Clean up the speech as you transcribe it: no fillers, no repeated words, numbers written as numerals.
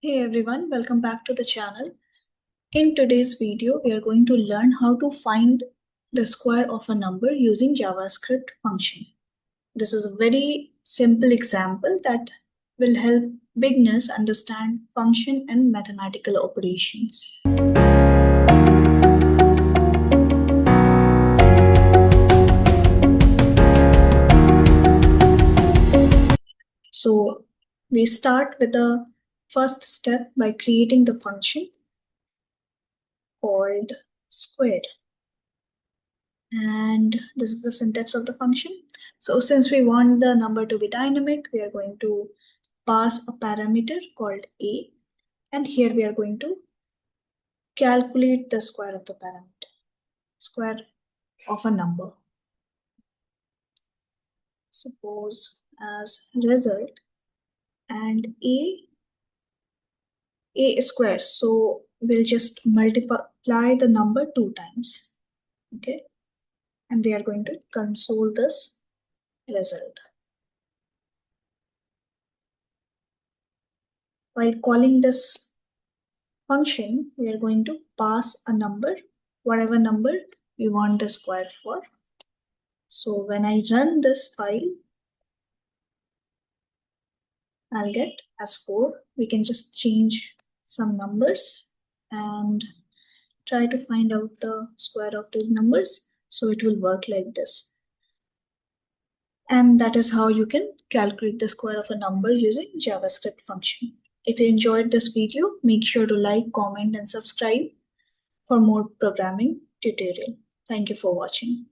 Hey everyone, welcome back to the channel. In today's video, we are going to learn how to find the square of a number using JavaScript function. This is a very simple example that will help beginners understand function and mathematical operations. So we start with the first step by creating the function called square. And this is the syntax of the function. So since we want the number to be dynamic, we are going to pass a parameter called a, and here we are going to calculate the square of the parameter, square of a number. Suppose as result, and a square, so we'll just multiply the number 2 times. Okay, and we are going to console this result. While calling this function, we are going to pass a number, whatever number we want the square for. So when I run this file, I'll get as 4. We can just change some numbers and try to find out the square of these numbers. So it will work like this. And that is how you can calculate the square of a number using JavaScript function. If you enjoyed this video, make sure to like, comment, and subscribe for more programming tutorial. Thank you for watching.